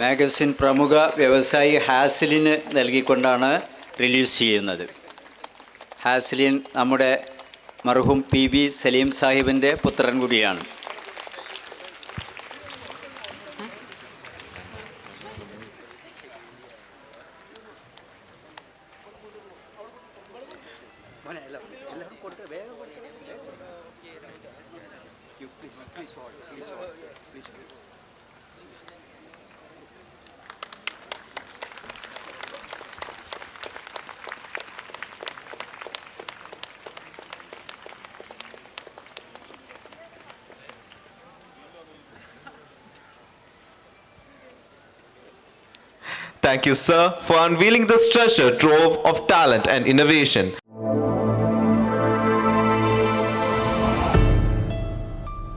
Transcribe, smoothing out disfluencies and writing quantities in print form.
Magazine പ്രമുഖ വ്യവസായി ഹാസ്ലിന് നൽകിക്കൊണ്ടാണ് release ചെയ്യുന്നത്. ഹാസ്ലിൻ നമ്മുടെ മർഹൂം PB സലീം സാഹിബിൻ്റെ പുത്രൻ കൂടിയാണ്. Thank you, sir, for unveiling this treasure trove of talent and innovation.